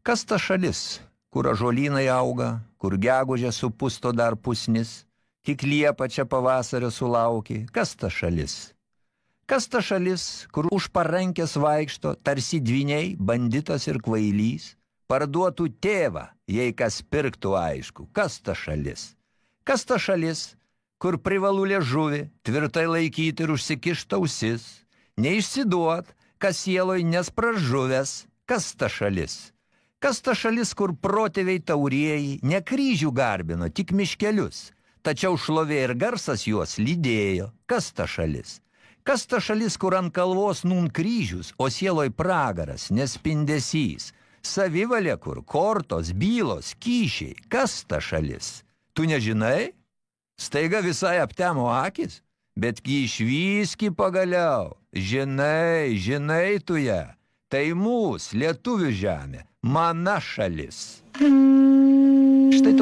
Kas ta šalis, kur ąžuolynai auga, kur gegužė supusto dar pusnis, tik liepa čia pavasario sulaukė? Kas ta šalis? Kas ta šalis, kur už parankės vaikšto, tarsi dviniai, banditas ir kvailys, parduotų tėvą, jei kas pirktų aišku? Kas ta šalis? Kas ta šalis, kur privalu liežuvį tvirtai laikyti ir užsikišt ausis, neišsiduot, kas sieloj nespražuvęs? Kas ta šalis? Kas ta šalis, kur protėviai taurieji ne kryžių garbino, tik miškelius, tačiau šlovė ir garsas juos lydėjo? Kas ta šalis? Kas ta šalis, kur ant kalvos nun kryžius, o sieloj pragaras, nespindesys, savivalė kur, kortos, bylos, kyšiai? Kas ta šalis? Tu nežinai? Staiga visai aptemo akis, betgi išvyski pagaliau. Žinai tu ją. Tai mūsų lietuvių žemė, mana šalis. Štai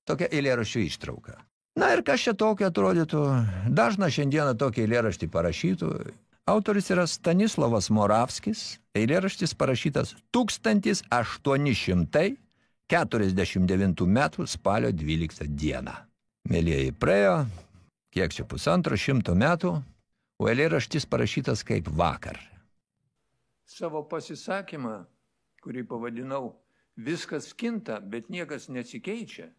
tokia eilėraščių ištrauka. Na ir kas čia tokio atrodytų? Dažna šiandieną tokį eilėraštį parašytų. Autoris yra Stanislavas Moravskis. Eilėraštis parašytas 1849 metų spalio 12 dieną. Mėlieji, praėjo, kiek čia 150 metų, o eilėraštis parašytas kaip vakar. Savo pasisakymą, kurį pavadinau "Viskas kinta, bet niekas nesikeičia",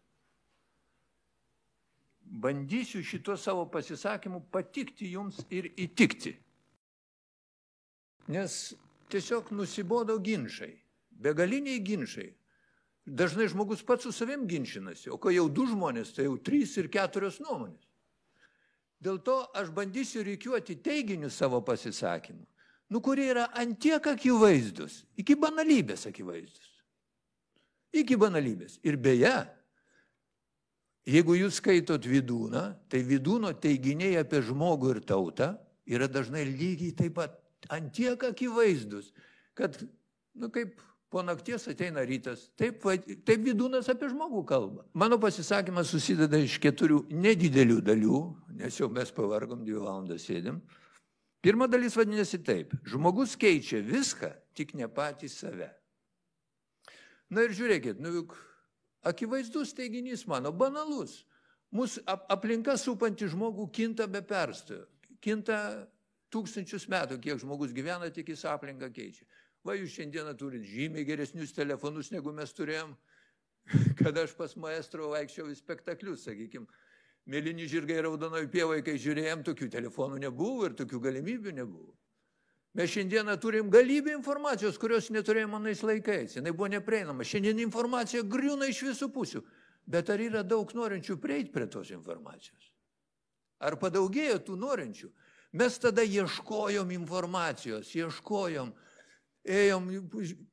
bandysiu šito savo pasisakymu patikti jums ir įtikti. Nes tiesiog nusibodo ginčai, begaliniai ginčai. Dažnai žmogus pats su savim ginčinasi, o kai jau du žmonės, tai jau 3 ir 4 nuomonės. Dėl to aš bandysiu rikiuoti teiginius savo pasisakymu, kurie yra antiek akivaizdus, iki banalybės akivaizdus. Iki banalybės. Ir beje, jeigu jūs skaitot Vydūną, tai Vydūno teiginiai apie žmogų ir tautą yra dažnai lygiai taip pat antiek akivaizdus, kad, kaip po nakties ateina rytas, taip Vydūnas apie žmogų kalba. Mano pasisakymas susideda iš 4 nedidelių dalių, nes jau mes pavargom, 2 valandas sėdim. Pirma dalis vadinasi taip: žmogus keičia viską, tik ne patį save. Na ir žiūrėkit, juk akivaizdus teiginys mano, banalus. Mūsų aplinka supanti žmogų kinta be perstojo. Kinta 1000 metų, kiek žmogus gyvena, tik jis aplinką keičia. Va, jūs šiandieną turit žymiai geresnius telefonus, negu mes turėjom, kada aš pas maestro vaikščiau į spektaklius, sakykim. Mėlyni žirgai raudonoj pievoj, kai žiūrėjom, tokių telefonų nebuvo ir tokių galimybių nebuvo. Mes šiandieną turim galybę informacijos, kurios neturėjom anais laikais. Jinai buvo neprieinama. Šiandien informacija griūna iš visų pusių. Bet ar yra daug norinčių prieiti prie tos informacijos? Ar padaugėjo tų norinčių? Mes tada ieškojom informacijos, ėjom,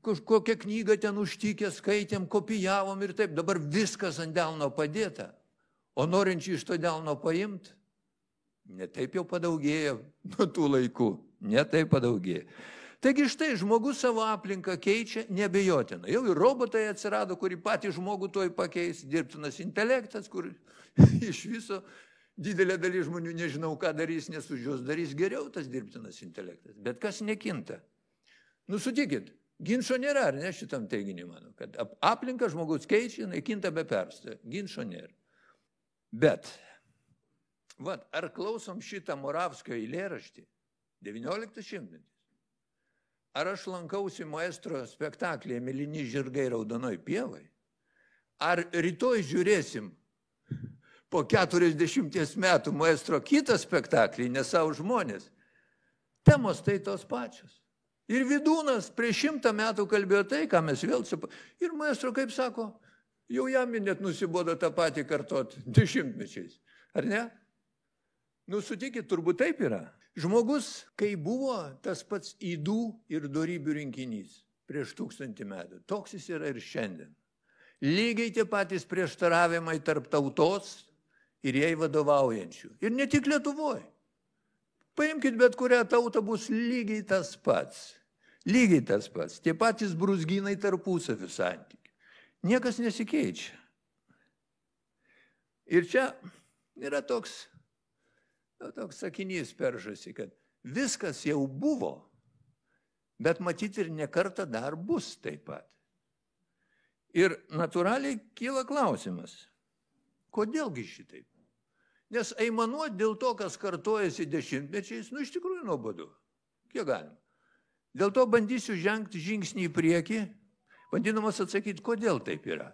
kokią knygą ten užtikę, skaitėm, kopijavom ir taip. Dabar viskas ant delno padėta. O norinčių iš to delno paimti, netaip jau padaugėjo nuo tų laikų. Netaip padaugėjo. Taigi štai žmogus savo aplinką keičia neabejotinai. Jau ir robotai atsirado, kurį patį žmogų tuoj pakeis, dirbtinas intelektas, kur iš viso didelė dalis žmonių nežinau, ką darys, nes už juos darys geriau tas dirbtinas intelektas. Bet kas nekinta? Sutikit, ginčo nėra, ar ne, šitam teiginiui mano, kad aplinką žmogus keičia, nekinta be perstojo. Ginčo nėra. Bet, ar klausom šitą Moravskio eilėraštį, 19 šimtmetis, ar aš lankausi maestro spektaklyje Mėlyni žirgai raudonoj pievai, ar rytoj žiūrėsim po 40 metų maestro kitą spektaklį, ne savo žmonės, temos tai tos pačios. Ir Vydūnas prieš 100 metų kalbėjo tai, ką mes vėl ir maestro, kaip sako, jau jam net nusibodo tą patį kartot 10-mečiais. Ar ne? Sutikit, turbūt taip yra. Žmogus, kai buvo tas pats ydų ir dorybių rinkinys prieš 1000 metų, toks jis yra ir šiandien. Lygiai tie patys prieštaravimai tarp tautos ir jai vadovaujančių. Ir ne tik Lietuvoje. Paimkit bet kurią tautą, bus lygiai tas pats. Lygiai tas pats. Tie patys brūzgynai tarpusavio santykių. Niekas nesikeičia. Ir čia yra toks sakinys peršasi, kad viskas jau buvo, bet matyti ir ne kartą dar bus taip pat. Ir natūraliai kyla klausimas, kodėlgi šitaip? Nes aimanuoti dėl to, kas kartojasi dešimtmečiais, iš tikrųjų nuobodu. Kiek galima. Dėl to bandysiu žengti žingsnį į priekį, bandydamas atsakyti, kodėl taip yra.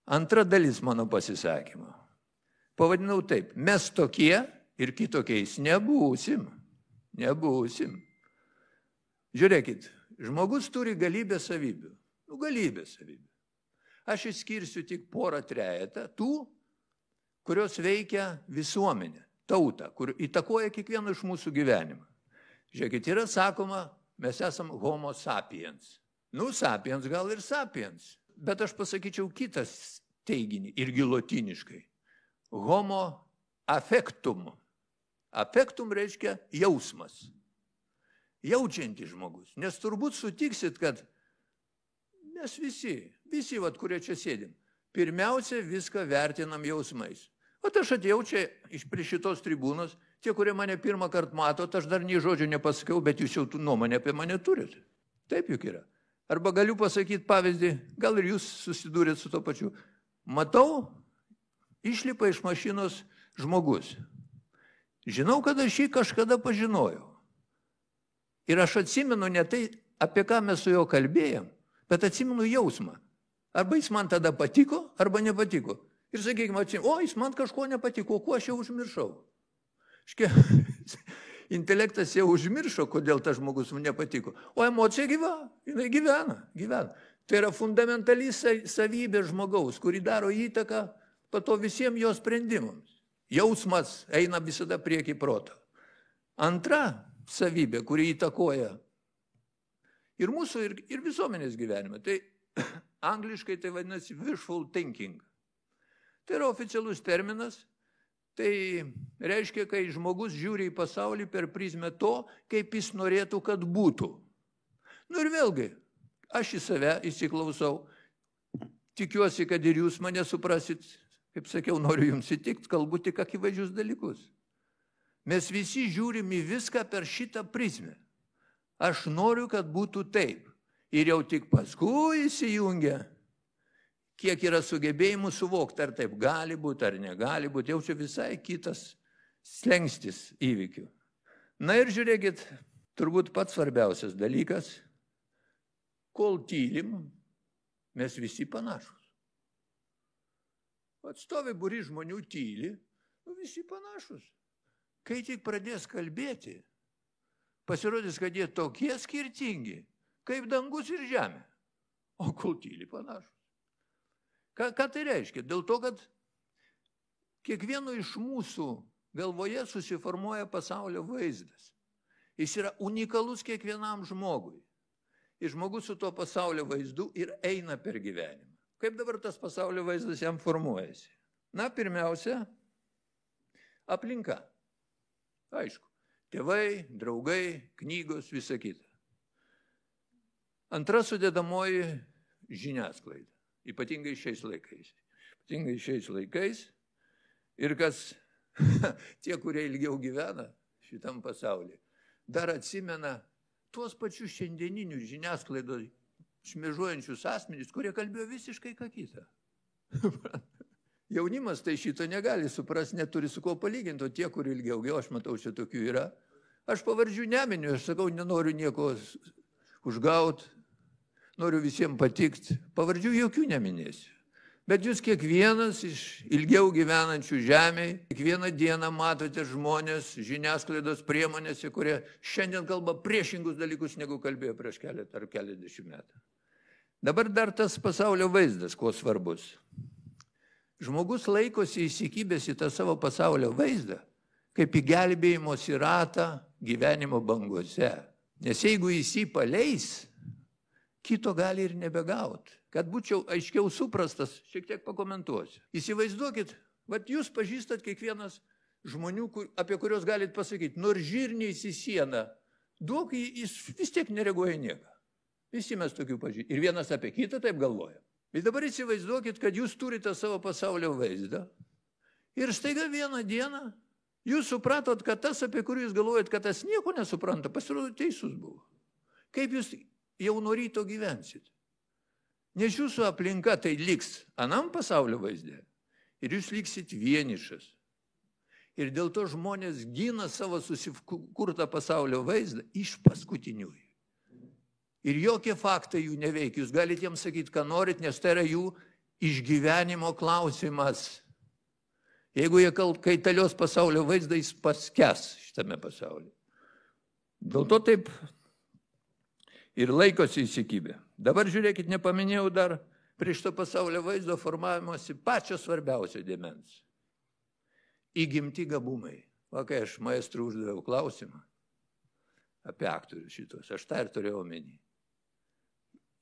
Antra dalis mano pasisakymo. Pavadinau taip, mes tokie ir kitokiais nebūsim. Nebūsim. Žiūrėkit, žmogus turi galybę savybių. Galybę savybių. Aš išskirsiu tik porą trejetą tų, kurios veikia visuomenę, tautą, kur įtakoja kiekvieną iš mūsų gyvenimą. Žiūrėkit, yra sakoma, mes esam homo sapiens. Sapiens gal ir sapiens, bet aš pasakyčiau kitas teiginį, irgi lotiniškai. Homo affectum. Affectum reiškia jausmas. Jaučiantis žmogus. Nes turbūt sutiksit, kad mes visi, kurie čia sėdim, pirmiausia viską vertinam jausmais. Aš atėjau čia prie šitos tribūnos, tie, kurie mane pirmą kartą matot, aš dar nei žodžio nepasakiau, bet jūs jau nuomonę apie mane turit. Taip juk yra. Arba galiu pasakyti pavyzdį, gal ir jūs susidūrėt su to pačiu. Matau, išlipa iš mašinos žmogus. Žinau, kad aš jį kažkada pažinojau. Ir aš atsimenu ne tai, apie ką mes su juo kalbėjom, bet atsimenu jausmą. Arba jis man tada patiko, arba nepatiko. Ir sakykime, jis man kažko nepatiko, kuo aš jau užmiršau. Intelektas jau užmiršo, kodėl tas žmogus nepatiko. O emocija jinai gyvena. Tai yra fundamentali savybė žmogaus, kuri daro įtaką po to visiems jo sprendimams. Jausmas eina visada prieki proto. Antra savybė, kuri įtakoja ir mūsų, ir visuomenės gyvenimą. Tai angliškai tai vadinasi wishful thinking. Tai yra oficialus terminas. Tai reiškia, kai žmogus žiūri į pasaulį per prizmę to, kaip jis norėtų, kad būtų. Ir vėlgi, aš į save įsiklausau. Tikiuosi, kad ir jūs mane suprasit. Kaip sakiau, noriu jums įtikti, kalbu tik akivaizdžius dalykus. Mes visi žiūrim į viską per šitą prizmę. Aš noriu, kad būtų taip. Ir jau tik paskui įsijungia, kiek yra sugebėjimų suvokti, ar taip gali būti, ar negali būti. Jau čia visai kitas slengstis įvykių. Na ir žiūrėkit, turbūt pats svarbiausias dalykas, kol tylim, mes visi panašus. Atstovi būri žmonių tyli, visi panašus. Kai tik pradės kalbėti, pasirodys, kad jie tokie skirtingi, kaip dangus ir žemė. O kol tyli panašus. Ką tai reiškia? Dėl to, kad kiekvieno iš mūsų galvoje susiformuoja pasaulio vaizdas. Jis yra unikalus kiekvienam žmogui. Ir žmogus su tuo pasaulio vaizdu ir eina per gyvenimą. Kaip dabar tas pasaulio vaizdas jam formuojasi? Pirmiausia, aplinka. Aišku, tėvai, draugai, knygos, visa kita. Antra sudėdamoji žiniasklaida. Ypatingai šiais laikais. Ir kas, tie, kurie ilgiau gyvena šitam pasaulyje, dar atsimena tuos pačius šiandieninius žiniasklaidos šmėžuojančius asmenys, kurie kalbėjo visiškai ką kitą. Jaunimas tai šito negali suprasti, neturi su kuo palyginti, o tie, kurie ilgiau, aš matau, čia tokių yra. Aš pavardžių neminiu, aš sakau, nenoriu nieko užgauti. Noriu visiems patikti. Pavardžių jokių neminėsiu. Bet jūs kiekvienas iš ilgiau gyvenančių žemėje, kiekvieną dieną matote žmonės žiniasklaidos priemonėse, kurie šiandien kalba priešingus dalykus, negu kalbėjo prieš keletą ar keliasdešimt metų. Dabar dar tas pasaulio vaizdas, kuo svarbus. Žmogus laikosi įsikibęs į tą savo pasaulio vaizdą, kaip į gelbėjimosi ratą gyvenimo bangose. Nes jeigu jis jį paleis, kito gali ir nebegauti. Kad būčiau aiškiau suprastas, šiek tiek pakomentuosiu. Įsivaizduokit, jūs pažįstat kiekvienas žmonių, apie kuriuos galit pasakyti, nors žirniais į sieną, duok, jis vis tiek nereaguoja nieką. Visi mes tokių pažįstam. Ir vienas apie kitą taip galvoja. Ir dabar įsivaizduokit, kad jūs turite savo pasaulio vaizdą. Ir staiga vieną dieną jūs supratot, kad tas, apie kurį jūs galvojat, kad tas nieko nesupranta, pasirodo teisus buvo. Kaip jūs jau nuo ryto gyvensit? Nes jūsų aplinka tai liks anam pasaulio vaizde ir jūs liksit vienišas. Ir dėl to žmonės gina savo susikurtą pasaulio vaizdą iš paskutiniųjų. Ir jokie faktai jų neveikia. Jūs galite jiems sakyti, ką norit, nes tai yra jų išgyvenimo klausimas. Jeigu jie kaitalios pasaulio vaizdą, jis paskęs šitame pasaulyje. Dėl to taip ir laikosi įsikibę. Dabar žiūrėkit, nepaminėjau dar prieš to pasaulio vaizdo formavimosi pačio svarbiausio dėmens. Įgimti gabumai. Va, kai aš maestrui uždaviau klausimą apie aktorius šitos, aš tą ir turėjau omeny.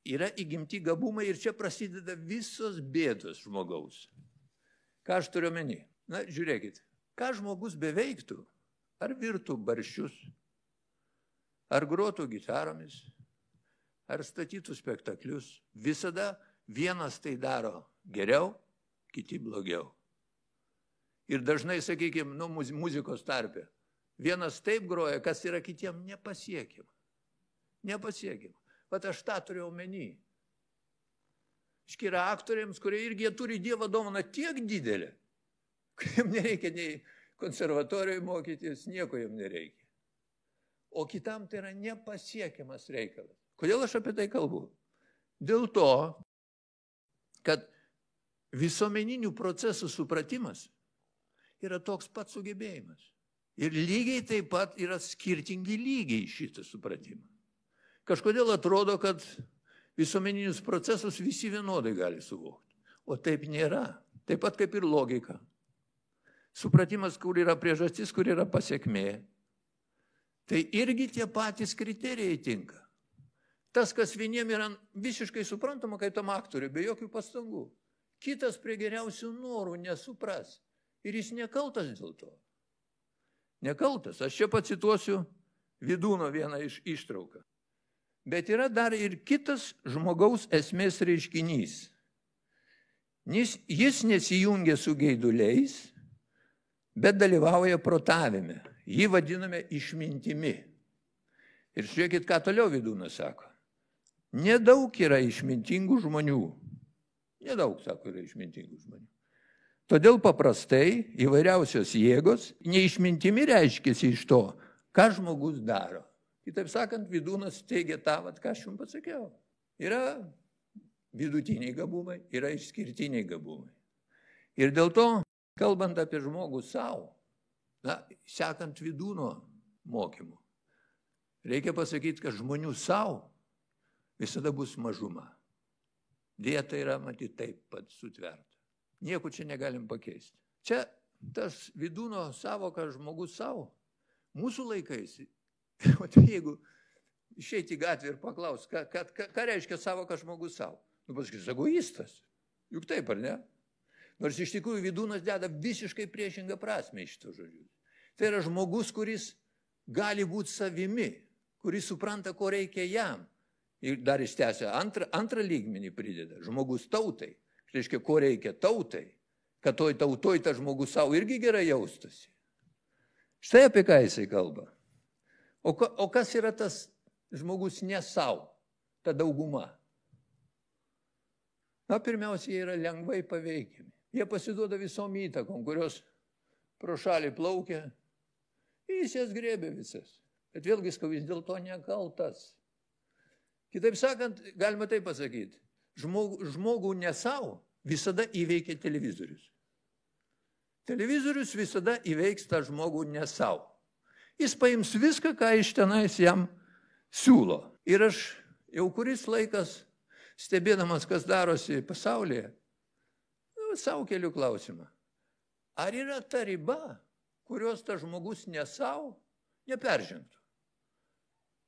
Yra įgimti gabumai ir čia prasideda visos bėdos žmogaus. Ką aš turiu omeny? Na, žiūrėkit, ką žmogus beveiktų, ar virtų barščius, ar grotų gitaromis, ar statytų spektaklius, visada vienas tai daro geriau, kiti blogiau. Ir dažnai, sakykime, muzikos tarpe, vienas taip groja, kas yra kitiem nepasiekiama. Nepasiekiama. Vat aš tą turiu omeny. Yra aktoriams, kurie irgi turi Dievo dovaną tiek didelę, kuriem nereikia nei konservatorijoje mokytis, nieko jam nereikia. O kitam tai yra nepasiekiamas reikalas. Kodėl aš apie tai kalbu? Dėl to, kad visuomeninių procesų supratimas yra toks pat sugebėjimas. Ir lygiai taip pat yra skirtingi lygiai šitą supratimą. Kažkodėl atrodo, kad visuomeninius procesus visi vienodai gali suvokti. O taip nėra. Taip pat kaip ir logika. Supratimas, kur yra priežastis, kur yra pasiekmė. Tai irgi tie patys kriterijai tinka. Tas, kas vieniem yra visiškai suprantama, kaip tam aktoriui, be jokių pastangų. Kitas prie geriausių norų nesupras. Ir jis nekaltas dėl to. Nekaltas. Aš čia pacituosiu Vidūno vieną ištrauką. Bet yra dar ir kitas žmogaus esmės reiškinys. Jis nesijungia su geiduliais, bet dalyvauja protavime. Jį vadiname išmintimi. Ir žiūrėkit, ką toliau Vidūnas sako. Nedaug yra išmintingų žmonių. Nedaug, sako, yra išmintingų žmonių. Todėl paprastai įvairiausios jėgos neišmintimi reiškiasi iš to, ką žmogus daro. Kitaip sakant, Vidūnas teigia tą, ką aš jums pasakiau. Yra vidutiniai gabumai, yra išskirtiniai gabumai. Ir dėl to, kalbant apie žmogų savo, sekant Vidūno mokymu, reikia pasakyti, kad žmonių savo visada bus mažuma. Dieta yra, matyti, taip pat sutverta. Nieko čia negalim pakeisti. Čia tas Vidūno savoka žmogus savo, mūsų laikais, jeigu išeiti į gatvę ir paklaus, ką reiškia savoka žmogus savo? Pasakys, egoistas. Juk taip, ar ne? Nors iš tikrųjų Vidūnas deda visiškai priešingą prasmę iš šito žodžių. Tai yra žmogus, kuris gali būti savimi, kuris supranta, ko reikia jam. Ir dar jis tęsia antrą lygmenį prideda, žmogus tautai. Reiškia, ko reikia tautai, kad toj tautoj tas žmogus savo irgi gerai jaustųsi. Štai apie ką jisai kalba. O kas yra tas žmogus ne savo, ta dauguma? Pirmiausia, jie yra lengvai paveikiami. Jie pasiduoda visom įtakom, kurios pro šalį plaukia. Jis jas grėbė visas. Bet vėlgi, vis dėl to nekaltas. Kitaip sakant, galima taip pasakyti. Žmogų ne savo visada įveikia televizorius. Televizorius visada įveiks tą žmogų ne savo. Jis paims viską, ką iš tenais jam siūlo. Ir aš jau kuris laikas, stebėdamas, kas darosi pasaulyje, savo keliu klausimą. Ar yra ta riba, kurios tas žmogus ne savo neperžengtų?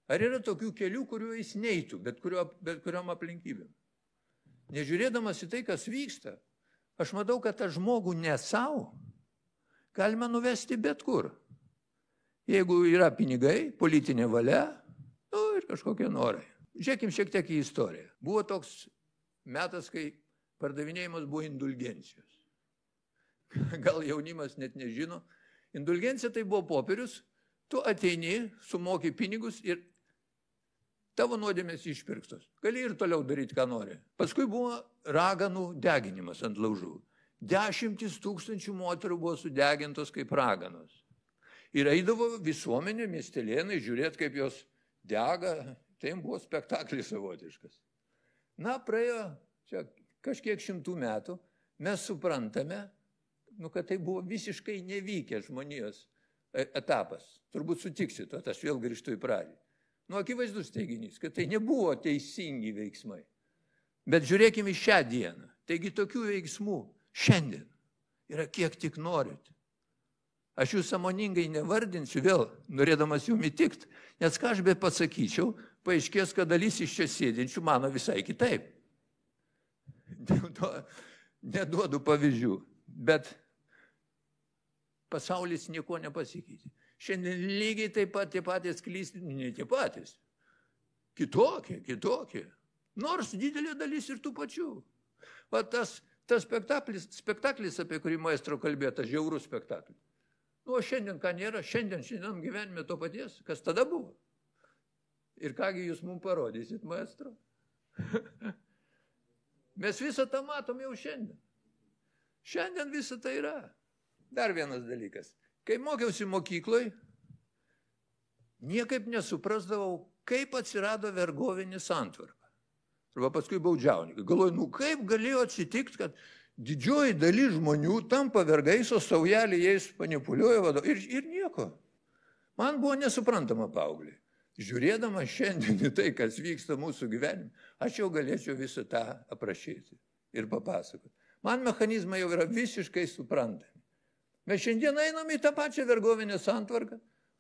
Ar yra tokių kelių, kuriuo jis neitų, bet kuriom aplinkybėm? Nežiūrėdamas į tai, kas vyksta, aš matau, kad tą žmogų ne savo galima nuvesti bet kur. Jeigu yra pinigai, politinė valia, ir kažkokie norai. Žiūrėkim šiek tiek į istoriją. Buvo toks metas, kai pardavinėjimas buvo indulgencijos. Gal jaunimas net nežino. Indulgencija tai buvo popierius, tu ateini, sumoki pinigus ir tavo nuodėmės išpirktos. Gali ir toliau daryti, ką nori. Paskui buvo raganų deginimas ant laužų. 10 000 moterų buvo sudegintos kaip raganos. Ir eidavo visuomenė, miestelėnai, žiūrėti, kaip jos dega. Tai buvo spektaklis savotiškas. Na, praėjo čia kažkiek 100 metų, mes suprantame, kad tai buvo visiškai nevykęs žmonijos etapas. Turbūt sutiksit, aš vėl grįžtu į pradžią. Akivaizdus teiginys, kad tai nebuvo teisingi veiksmai. Bet žiūrėkime į šią dieną. Taigi tokių veiksmų šiandien yra kiek tik norit. Aš jų sąmoningai nevardinsiu vėl, norėdamas jum įtikt, nes ką aš be pasakyčiau, paaiškės, kad dalis iš čia sėdinčių mano visai kitaip. Dėl to neduodu pavyzdžių, bet pasaulis nieko nepasikeitė. Šiandien lygiai taip pat tie patys klysti, ne tie patys. Kitokie. Nors didelė dalis ir tų pačių. Va tas spektaklis, apie kurį maestro kalbėjo, tas žiaurus spektaklis. O šiandien ką nėra, šiandien gyvenime to paties, kas tada buvo. Ir kągi jūs mums parodysit, maestro? Mes visą tą matom jau šiandien. Šiandien visą tai yra. Dar vienas dalykas. Kai mokiausi mokykloj, niekaip nesuprasdavau, kaip atsirado vergovinė santvarka. Arba paskui baudžiauninkai. Galvoju, kaip galėjo atsitikti, kad didžioji dalis žmonių tampa vergais, o saujelį jais manipuliuoja ir nieko. Man buvo nesuprantama paaugliai. Žiūrėdama šiandien į tai, kas vyksta mūsų gyvenime, aš jau galėčiau visą tą aprašyti ir papasakoti. Man mechanizmai jau yra visiškai suprantami. Mes šiandien einam į tą pačią vergovinę santvarką.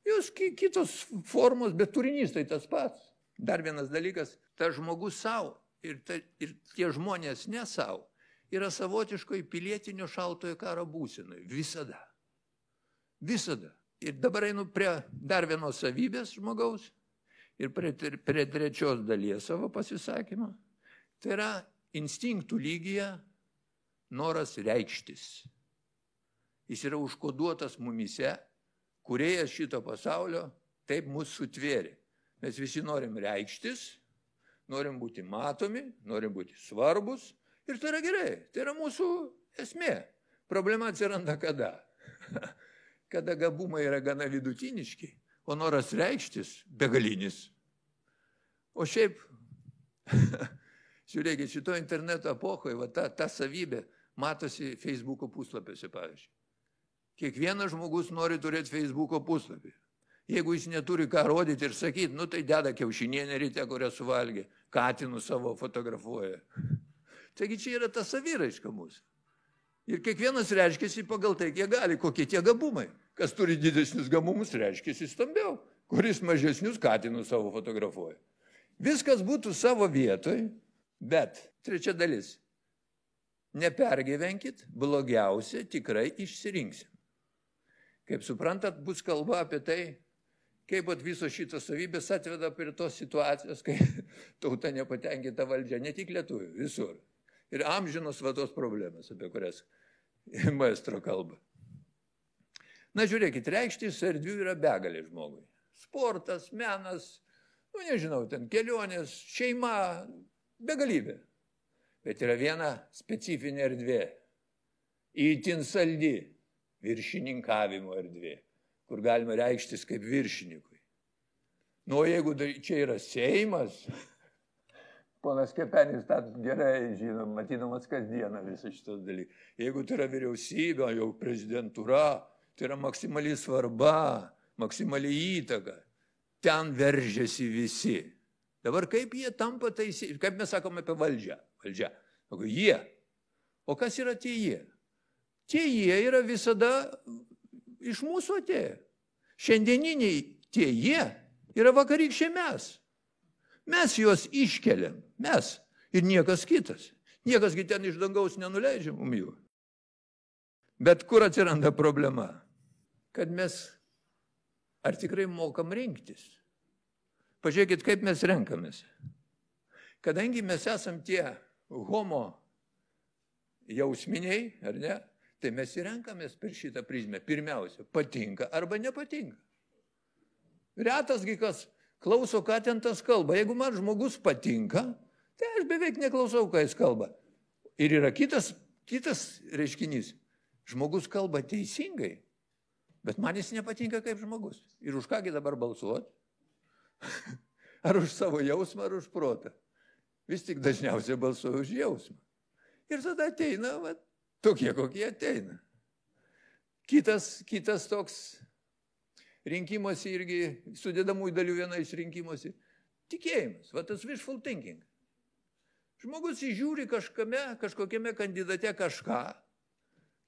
Jos kitos formos, bet turinys tai tas pats. Dar vienas dalykas, tas žmogus savo ir tie žmonės ne savo yra savotiškoj pilietinio šaltojo karo būsenoj. Visada. Visada. Ir dabar einu prie dar vienos savybės žmogaus ir prie trečios dalies savo pasisakymo. Tai yra instinktų lygyje noras reikštis. Jis yra užkoduotas mumyse, kūrėjas šito pasaulio taip mus sutvėrė. Mes visi norim reikštis, norim būti matomi, norim būti svarbus ir tai yra gerai, tai yra mūsų esmė. Problema atsiranda kada? Kada gabumai yra gana vidutiniški, o noras reikštis begalinis. O šiaip, žiūrėkit, šito interneto epochoje ta savybė matosi Facebooko puslapiuose, pavyzdžiui. Kiekvienas žmogus nori turėti Facebooko puslapį. Jeigu jis neturi ką rodyti ir sakyti, tai deda kiaušinienę ryte, kurią suvalgė, katinų savo fotografuoja. Taigi čia yra ta saviraiška mūsų. Ir kiekvienas reiškiasi pagal tai, kiek gali, kokie tie gabumai. Kas turi didesnius gabumus, reiškiasi stambiau. Kuris mažesnius katinus savo fotografuoja. Viskas būtų savo vietoj, bet trečia dalis. Nepergyvenkit, blogiausia tikrai išsirinksim. Kaip suprantat, bus kalba apie tai, kaip visos šitos savybės atveda prie tos situacijos, kai tauta nepatenkinta valdžia, ne tik lietuvių, visur. Ir amžinos tos problemas, apie kurias maestro kalba. Na, žiūrėkit, reikštis erdvių yra begalė žmogui. Sportas, menas, nežinau, ten kelionės, šeima, begalybė. Bet yra viena specifinė erdvė, itin saldi viršininkavimo erdvė, kur galima reikštis kaip viršininkui. O jeigu čia yra Seimas, ponas Kepenis tą gerai žino, matydamas kasdieną visą šitos dalykus. Jeigu tai yra vyriausybė, jau prezidentūra, tai yra maksimali svarba, maksimali įtaka. Ten veržiasi visi. Dabar kaip jie tampa taisyti, kaip mes sakome apie valdžią. Valdžia. Jie. O kas yra tie jie? Tie jie yra visada iš mūsų atėję. Šiandieniniai tie jie yra vakarykščiai mes. Mes juos iškeliam. Mes. Ir niekas kitas. Niekasgi ten iš dangaus nenuleidžia mum jų. Bet kur atsiranda problema? Kad mes ar tikrai mokam rinktis? Pažiūrėkit, kaip mes renkamės. Kadangi mes esam tie homo jausminiai, ar ne, tai mes ir renkamės per šitą prizmę. Pirmiausia, patinka arba nepatinka. Retasgi kas klauso, ką ten tas kalba. Jeigu man žmogus patinka, tai aš beveik neklausau, ką jis kalba. Ir yra kitas reiškinys. Žmogus kalba teisingai, bet man jis nepatinka kaip žmogus. Ir už kągi dabar balsuoti? Ar už savo jausmą, ar už protą? Vis tik dažniausiai balsuoju už jausmą. Ir tada ateina, tokie, kokie ateina. Kitas toks rinkimuose irgi, sudėdamųjų dalių viena iš rinkimuose, tikėjimas, tas wishful thinking. Žmogus įžiūri kažkokiame kandidate kažką,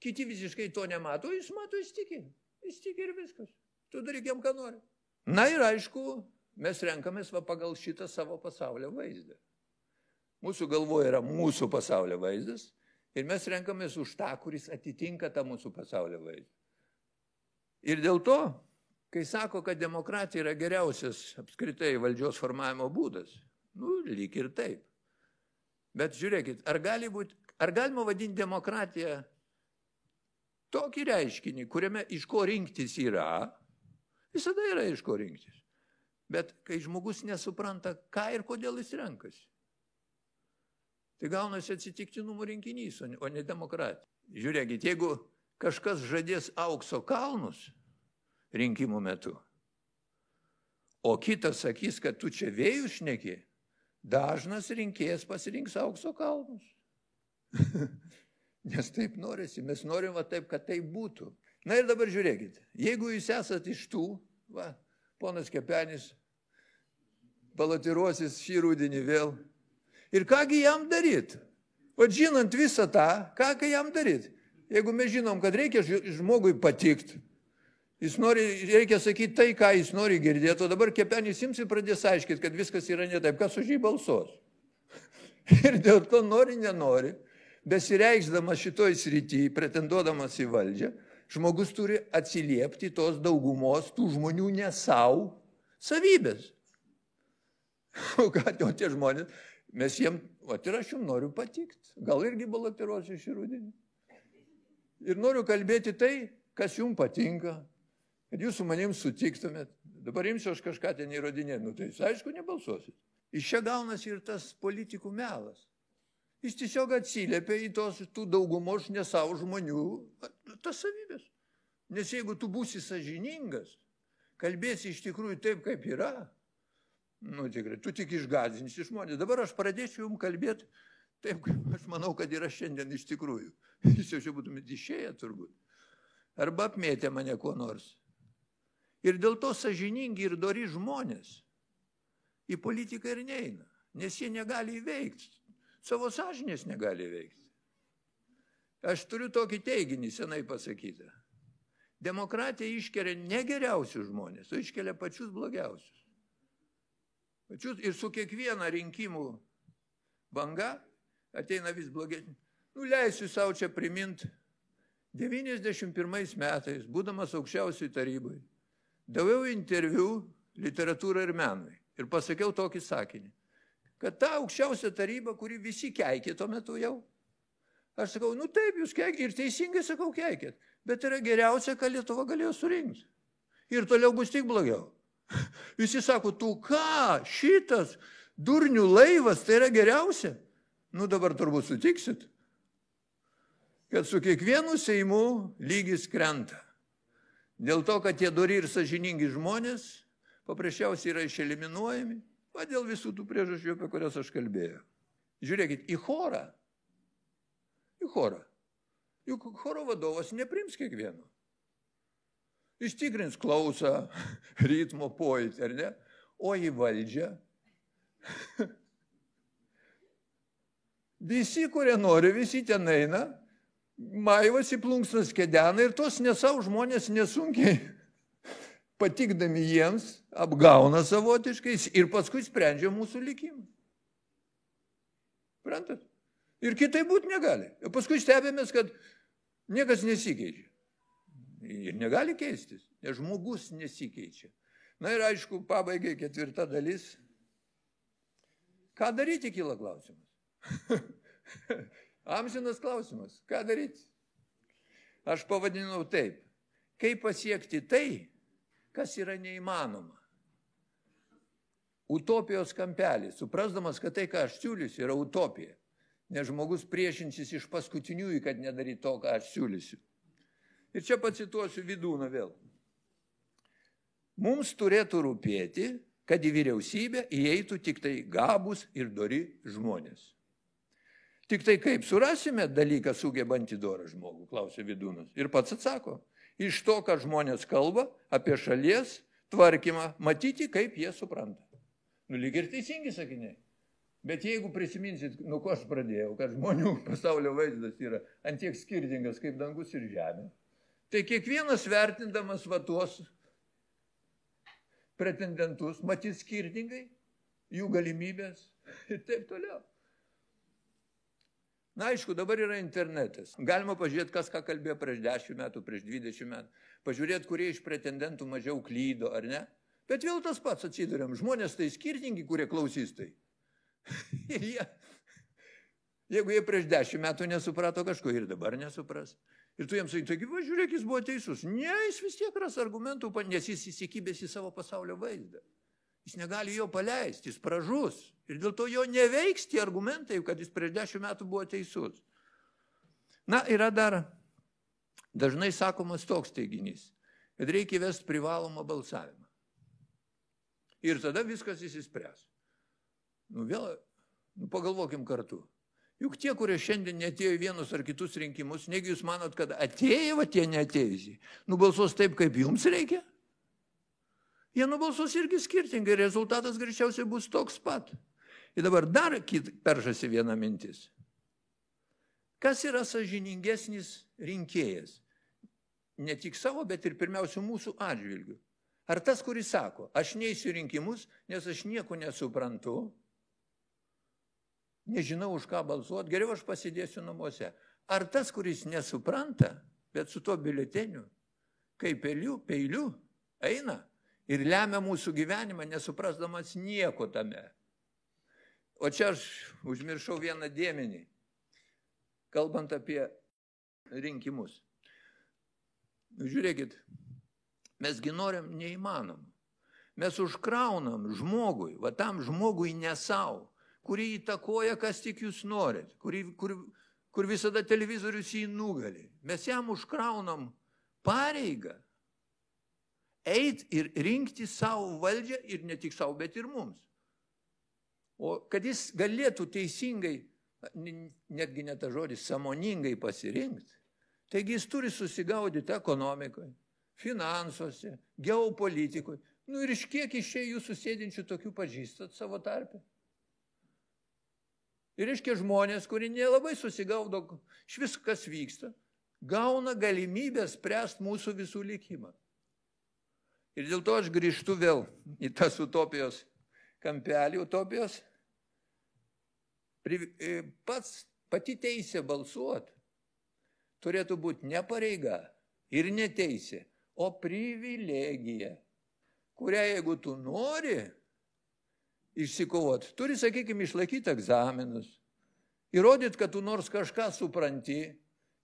kiti visiškai to nemato, jis mato, jis tiki ir viskas. Tu daryk jam, ką nori. Na ir aišku, mes renkamės pagal šitą savo pasaulio vaizdą. Mūsų galvoje yra mūsų pasaulio vaizdas ir mes renkamės už tą, kuris atitinka tą mūsų pasaulio vaizdą. Ir dėl to, kai sako, kad demokratija yra geriausias apskritai valdžios formavimo būdas, lyg ir taip. Bet žiūrėkit, ar galima vadinti demokratiją tokį reiškinį, kuriame iš ko rinktis yra, visada yra iš ko rinktis. Bet kai žmogus nesupranta, ką ir kodėl jis renkasi, tai gaunasi atsitiktinumų rinkinys, o ne demokratija. Žiūrėkit, jeigu kažkas žadės aukso kalnus rinkimų metu, o kitas sakys, kad tu čia vėjus šneki, dažnas rinkėjas pasirinks aukso kalnus. Nes taip norisi, mes norim taip, kad taip būtų. Na ir dabar žiūrėkit, jeigu jūs esat iš tų, ponas Kepenis balotiruosis šį rudenį vėl, ir kągi jam daryti? O žinant visą tą, ką jam daryti? Jeigu mes žinom, kad reikia žmogui patikti, reikia sakyti tai, ką jis nori girdėti, o dabar Kepenis ims ir pradės aiškiti, kad viskas yra ne taip, kas už jį balsuos. Ir dėl to nenori, besireikšdamas šitoj srity, pretenduodamas į valdžią, žmogus turi atsiliepti tos daugumos, tų žmonių ne savo savybės. O tie žmonės, mes jiem, ir aš jums noriu patikti, gal irgi balotiruosiu šį rudenį. Ir noriu kalbėti tai, kas jums patinka, kad jūs su manim sutiktumėt. Dabar imsiu aš kažką ten įrodinėti, tai jūs aišku nebalsuosit. Iš čia gaunasi ir tas politikų melas. Jis tiesiog atsiliepia į tų daugumos ne savo žmonių tas savybės. Nes jeigu tu būsi sąžiningas, kalbėsi iš tikrųjų taip, kaip yra, tikrai, tu tik išgąsdinsi žmonės. Dabar aš pradėsiu jums kalbėti taip, kaip aš manau, kad yra šiandien iš tikrųjų. Jūs jau čia būtumėte išėję turbūt. Arba apmėtė mane kuo nors. Ir dėl to sąžiningi ir dori žmonės į politiką ir neina, nes jie negali įveikti. Savo sąžinės negali įveikti. Aš turiu tokį teiginį senai pasakytą. Demokratija iškelia ne geriausius žmonės, o iškelia pačius blogiausius. Ir su kiekviena rinkimų banga ateina vis blogesnė. Leisiu savo čia priminti, 91 metais, būdamas aukščiausiai tarybai, daviau interviu literatūrai ir menui ir pasakiau tokį sakinį, kad ta aukščiausia taryba, kuri visi keikė tuo metu jau, aš sakau, taip, jūs keikėt, ir teisingai sakau keikėt, bet yra geriausia, ką Lietuva galėjo surinkti. Ir toliau bus tik blogiau. Visi sako, tu ką, šitas durnių laivas, tai yra geriausia? Dabar turbūt sutiksit, kad su kiekvienu Seimu lygis krenta. Dėl to, kad tie dori ir sąžiningi žmonės paprasčiausiai yra išeliminuojami, dėl visų tų priežasčių, apie kurias aš kalbėjau. Žiūrėkit, į chorą. Juk choro vadovas neprims kiekvieno. Jis tikrins klausą, ritmo pojūtį, ar ne? O į valdžią visi, kurie nori, visi ten eina, maivasi plunksnas kedena ir tos nesau žmonės nesunkiai patikdami jiems apgauna savotiškais ir paskui sprendžia mūsų likimą. Prantat? Ir kitai būti negali. Ir paskui stebėmės, kad niekas nesikeičia. Ir negali keistis, nes žmogus nesikeičia. Na ir aišku, pabaigai 4. dalis. Ką daryti, kyla klausimas. Amžinas klausimas. Ką daryti? Aš pavadinau taip. Kaip pasiekti tai, kas yra neįmanoma. utopijos kampelį, suprasdamas, kad tai, ką aš siūlysiu, yra utopija. Nes žmogus priešinsis iš paskutiniųjų, kad nedarytų to, ką aš siūlysiu. Ir čia pacituosiu Vydūną vėl. Mums turėtų rūpėti, kad į vyriausybę įeitų tik tai gabūs ir dori žmonės. Tik tai kaip surasime dalyką sugebantį dorą žmogų, klausė Vydūnas. Ir pats atsako, iš to, kad žmonės kalba apie šalies tvarkymą, matyti, kaip jie supranta. Lyg ir teisingi sakiniai. Bet jeigu prisiminsit, nuo ko aš pradėjau, kad žmonių pasaulio vaizdas yra antiek skirtingas kaip dangus ir žemė, tai kiekvienas vertindamas va tuos pretendentus matys skirtingai, jų galimybės ir taip toliau. Na, aišku, dabar yra internetas. Galima pažiūrėti, kas ką kalbėjo prieš 10 metų, prieš 20 metų. Pažiūrėti, kurie iš pretendentų mažiau klydo, ar ne? Bet vėl tas pats atsiduriam. Žmonės tai skirtingi, kurie klausys tai. Ir jeigu jie prieš 10 metų nesuprato kažko ir dabar nesupras. Ir tu jiems sakai, taigi, va, žiūrėk, jis buvo teisus. Ne, jis vis tiek ras argumentų, nes jis įsikibęs į savo pasaulio vaizdą. Jis negali jo paleisti, jis pražus. Ir dėl to jo neveiks tie argumentai, kad jis prieš 10 metų buvo teisus. Na, yra dar dažnai sakomas toks teiginys, kad reikia įvesti privalomą balsavimą. Ir tada viskas įsispręs. Pagalvokim kartu. Juk tie, kurie šiandien neatėjo į vienus ar kitus rinkimus, negi jūs manot, kad atėjo, tie neatėjusiai, nubalsuos taip, kaip jums reikia? Jie nubalsuos irgi skirtingai, rezultatas greičiausiai bus toks pat. Ir dabar dar peršasi viena mintis. Kas yra sąžiningesnis rinkėjas? Ne tik savo, bet ir pirmiausia mūsų atžvilgių. Ar tas, kuris sako, aš neisiu rinkimus, nes aš nieko nesuprantu, nežinau, už ką balsuoti, geriau aš pasidėsiu namuose. Ar tas, kuris nesupranta, bet su tuo biuleteniu, kaip peiliu, eina ir lemia mūsų gyvenimą, nesuprasdamas nieko tame. O čia aš užmiršau vieną dėmenį, kalbant apie rinkimus. Žiūrėkit, mesgi norim neįmanom. Mes užkraunam žmogui, va tam žmogui ne savo, kurį įtakoja, kas tik jūs norit, kur visada televizorius jį nugali. Mes jam užkraunam pareigą eit ir rinkti savo valdžią ir ne tik savo, bet ir mums. O kad jis galėtų teisingai, netgi ne ta žodis, sąmoningai pasirinkti, taigi jis turi susigaudyti ekonomikoje, finansuose, geopolitikoje. Ir iš kiek iš čia jūsų sėdinčių tokių pažįstat savo tarpę? Ir iškia žmonės, kurie nelabai susigaudo iš visko, kas vyksta, gauna galimybę spręsti mūsų visų likimą. Ir dėl to aš grįžtu vėl į tas utopijos kampelį, utopijos. Pati teisė balsuoti turėtų būti ne pareiga ir ne teisė, o privilegija, kurią jeigu tu nori išsikovoti, turi, sakykime, išlaikyti egzaminus, įrodyti, kad tu nors kažką supranti,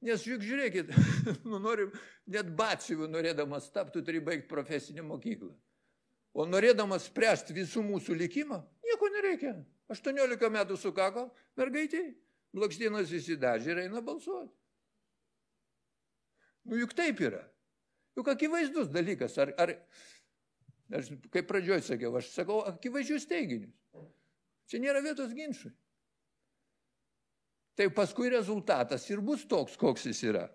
nes juk žiūrėkit, net batsiuvių norėdamas tapti, tu turi baigti profesinę mokyklą. O norėdamas spręsti visų mūsų likimą, nieko nereikia. 18 metų sukako, mergaitė, blakstienas įsidažė ir eina balsuoti. Juk taip yra. Juk akivaizdus dalykas. Aš kaip pradžioj sakiau, aš sakau akivaizdžius teiginius. Čia nėra vietos ginčui. Tai paskui rezultatas ir bus toks, koks jis yra.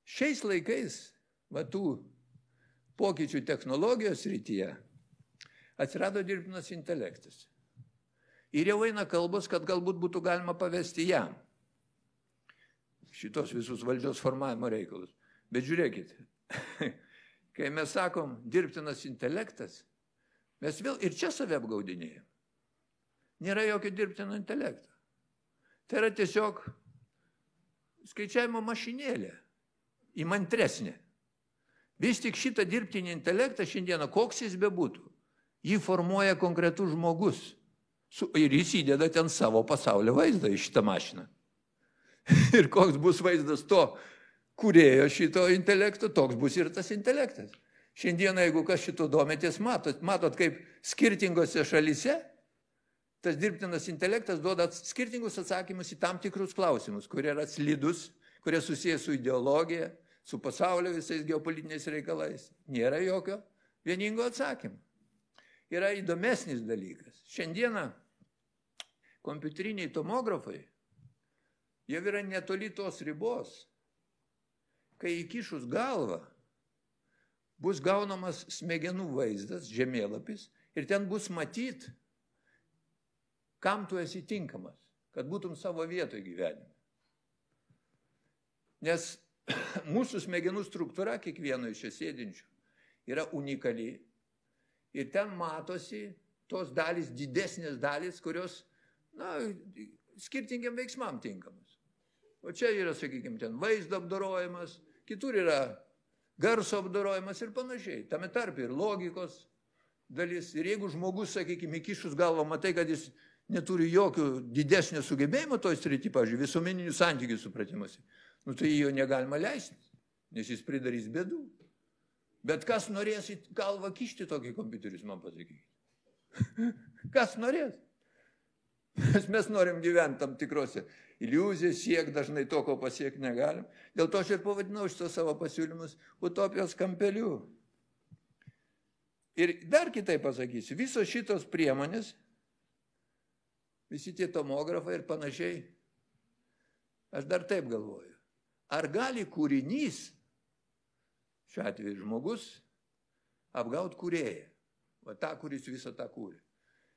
Šiais laikais, tų pokyčių technologijos srityje, atsirado dirbtinas intelektas. Ir jau eina kalbos, kad galbūt būtų galima pavesti jam šitos visus valdžios formavimo reikalus. Bet žiūrėkit, kai mes sakom dirbtinas intelektas, mes vėl ir čia save apgaudinėjame. Nėra jokio dirbtino intelekto. Tai yra tiesiog skaičiavimo mašinėlė, įmantresnė. Vis tik šitą dirbtinį intelektą šiandieną, koks jis bebūtų, jį formuoja konkretus žmogus. Ir jis įdeda ten savo pasaulio vaizdą į šitą mašiną. Ir koks bus vaizdas to kūrėjo šito intelekto, toks bus ir tas intelektas. Šiandieną, jeigu kas šito domitės, matot, kaip skirtingose šalyse tas dirbtinas intelektas duoda skirtingus atsakymus į tam tikrus klausimus, kurie yra slidus, kurie susijęs su ideologija, su pasaulio visais geopolitiniais reikalais. Nėra jokio vieningo atsakymo. Yra įdomesnis dalykas. Šiandieną kompiuteriniai tomografai jau yra netoli tos ribos, kai įkišus galvą bus gaunamas smegenų vaizdas, žemėlapis, ir ten bus matyt, kam tu esi tinkamas, kad būtum savo vietoje gyvenime. Nes mūsų smegenų struktūra, kiekvieno iš čia sėdinčių, yra unikali ir ten matosi tos dalys, didesnės dalys, kurios, skirtingiam veiksmam tinkamas. O čia yra, sakykime, ten vaizdo apdorojimas, kitur yra garso apdorojimas ir panašiai. Tame tarp ir logikos dalis. Ir jeigu žmogus, sakykime, įkišus galvą, matai, kad jis neturi jokių didesnio sugebėjimo toj srity, pavyzdžiui, visuomeninių santykių supratimuose, tai jo negalima leisti, nes jis pridarys bėdų. Bet kas norės į galvą kišti tokį kompiuterį, man pasakykite? Kas norės? Mes norim gyventi tam tikrose iliuzijas, siek dažnai to, ko pasiekti negalim. Dėl to aš ir pavadinau šitą savo pasiūlymus utopijos kampeliu. Ir dar kitaip pasakysiu, visos šitos priemonės, visi tie tomografai ir panašiai, aš dar taip galvoju. Ar gali kūrinys, šiuo atveju žmogus, apgauti kūrėją, va tą, kuris visą tą kūrė?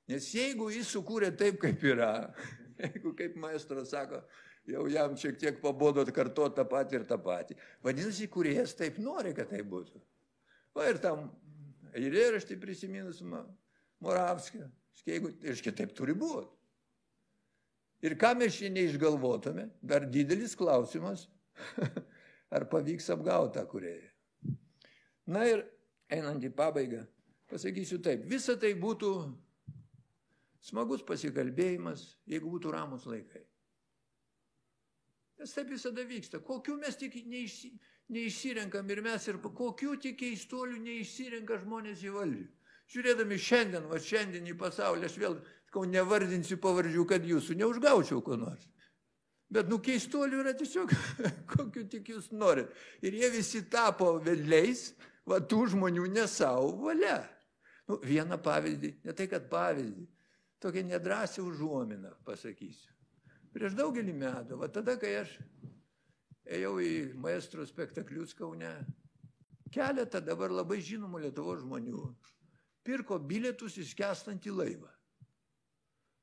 Nes jeigu jis sukūrė taip, kaip yra, jeigu, kaip maestras sako, jau jam šiek tiek pabodo kartuoti tą patį ir tą patį, vadinasi, kūrėjas taip nori, kad tai būtų. O ir tam eilėraštį prisiminus Moravskio, ir taip turi būti. Ir ką mes čia neišgalvotume, dar didelis klausimas, ar pavyks apgauti tą kūrėją. Na ir einant į pabaigą, pasakysiu taip, visa tai būtų smagus pasikalbėjimas, jeigu būtų ramus laikai. Nes taip visada vyksta. Kokių mes tik neišsirenkam ir mes, ir kokių tik keistolių neišsirenka žmonės į valdžią. Žiūrėdami šiandien į pasaulį, aš vėl nevardinsiu pavardžių, kad jūsų neužgaučiau ko nors. Bet keistolių yra tiesiog, kokių tik jūs norit. Ir jie visi tapo vedliais, tų žmonių ne savo valia. Vieną pavyzdį, ne tai kad pavyzdį, tokia nedrąsią užuominą pasakysiu. Prieš daugelį metų, tada, kai aš ėjau į maestro spektaklius Kaune, keletą dabar labai žinomų Lietuvos žmonių pirko bilietus į skęstantį laivą.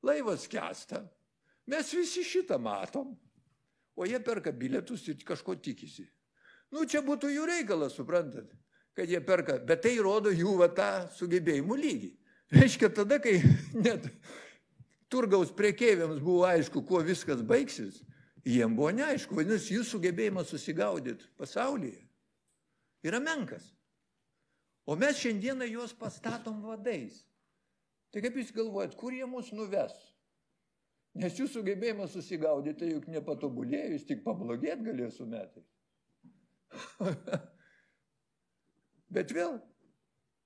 Laivas skęsta, mes visi šitą matom, o jie perka bilietus ir kažko tikisi. Čia būtų jų reikalas, suprantat, kad jie perka, bet tai rodo jų tą sugebėjimų lygį. Reiškia, tada, kai net turgaus prekeiviams buvo aišku, kuo viskas baigsis, jiem buvo neaišku, vadinasi, jų sugebėjimas susigaudyti pasaulyje yra menkas. O mes šiandieną juos pastatom vadais. Tai kaip jūs galvojat, kur jie mus nuves? Nes jų sugebėjimas susigaudyti, tai juk nepatobulėjo, jis tik pablogėti galėjo su metais. Bet vėl,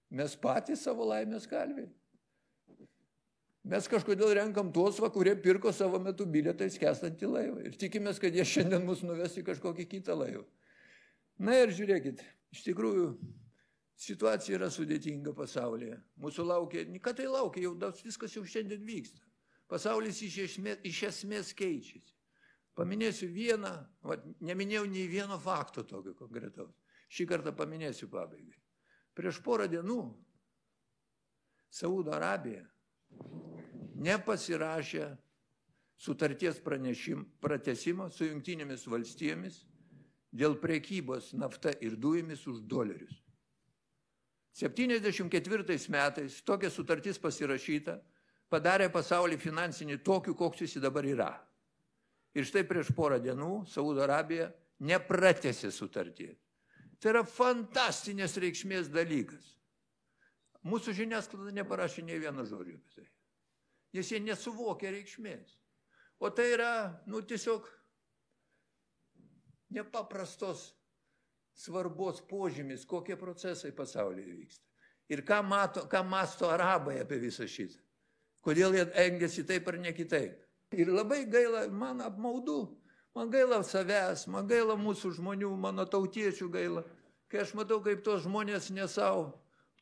mes patys savo laimės kalviai. Mes kažkodėl renkam tuos, kurie pirko savo metu bilietą į skęstantį laivą. Ir tikimės, kad jie šiandien mus nuves į kažkokį kitą laivą. Na ir žiūrėkit, iš tikrųjų, situacija yra sudėtinga pasaulyje. Mūsų laukia, ką tai laukia, jau viskas jau šiandien vyksta. Pasaulis iš esmės keičiasi. Paminėsiu vieną, neminėjau nei vieno fakto tokio konkretaus. Šį kartą paminėsiu pabaigai. Prieš porą dienų Saudo Arabija nepasirašė sutarties pratęsimo su Jungtinėmis valstijomis dėl prekybos nafta ir dujomis už dolerius. 74 metais tokia sutartis pasirašyta, padarė pasaulį finansinį tokiu, koks jis dabar yra. Ir štai prieš porą dienų Saudo Arabija nepratęsė sutarties. Tai yra fantastinės reikšmės dalykas. Mūsų žiniasklaida neparašė nei vieno žodžio apie tai, nes jie nesuvokia reikšmės. O tai yra, tiesiog nepaprastos svarbos požymis, kokie procesai pasaulyje vyksta. Ir ką masto arabai apie visą šitą. Kodėl jie elgiasi taip ar ne kitaip. Ir labai gaila, man apmaudu, man gaila savęs, man gaila mūsų žmonių, mano tautiečių gaila. Kai aš matau, kaip tos žmonės nesau,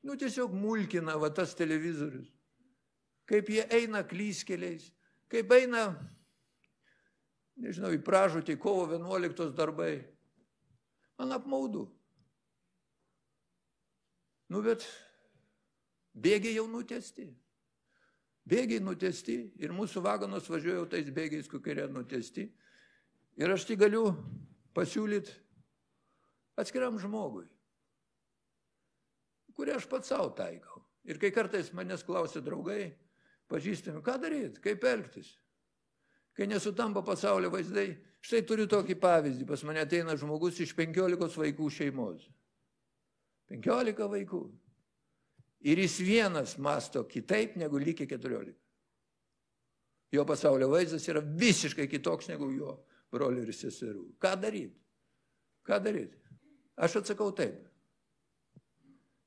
tiesiog mulkina va tas televizorius. Kaip jie eina klystkeliais, kaip eina, nežinau, į pražūtį kovo 11 darbai. Man apmaudu. Bet bėgiai jau nutiesti. Bėgiai nutiesti ir mūsų vagonas važiuoja tais bėgiais, kokie yra nutiesti. Ir aš tai galiu pasiūlyti atskiram žmogui, kurį aš pats savo taikau. Ir kai kartais manęs klausia draugai, pažįstami, ką daryti, kaip elgtis. Kai nesutampa pasaulio vaizdai, štai turiu tokį pavyzdį, pas mane ateina žmogus iš 15 vaikų šeimos. 15 vaikų. Ir jis vienas masto kitaip negu likę 14. Jo pasaulio vaizdas yra visiškai kitoks negu jo brolių ir seserų. Ką daryti? Ką daryti? Aš atsakau taip.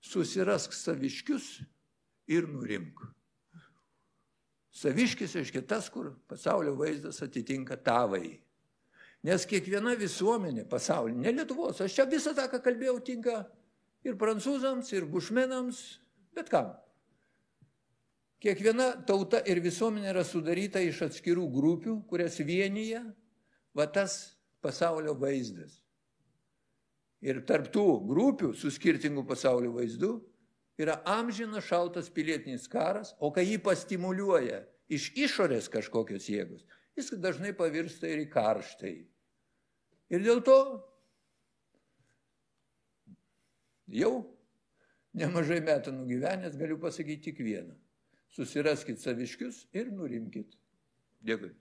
Susirask saviškius ir nurimk. Saviškis, reiškia tas, kur pasaulio vaizdas atitinka tavai. Nes kiekviena visuomenė pasaulyje, ne Lietuvos, aš čia visą tą, ką kalbėjau, tinka ir prancūzams, ir bušmenams, bet kam. Kiekviena tauta ir visuomenė yra sudaryta iš atskirų grupių, kurias vienyje va tas pasaulio vaizdas. Ir tarp tų grupių su skirtingu pasaulio vaizdu yra amžinas šaltas pilietinis karas, o kai jį pastimuliuoja iš išorės kažkokios jėgos, jis dažnai pavirsta ir į karštąjį. Ir dėl to jau nemažai metų nugyvenęs galiu pasakyti tik vieną. Susiraskit saviškius ir nurimkit. Dėkui.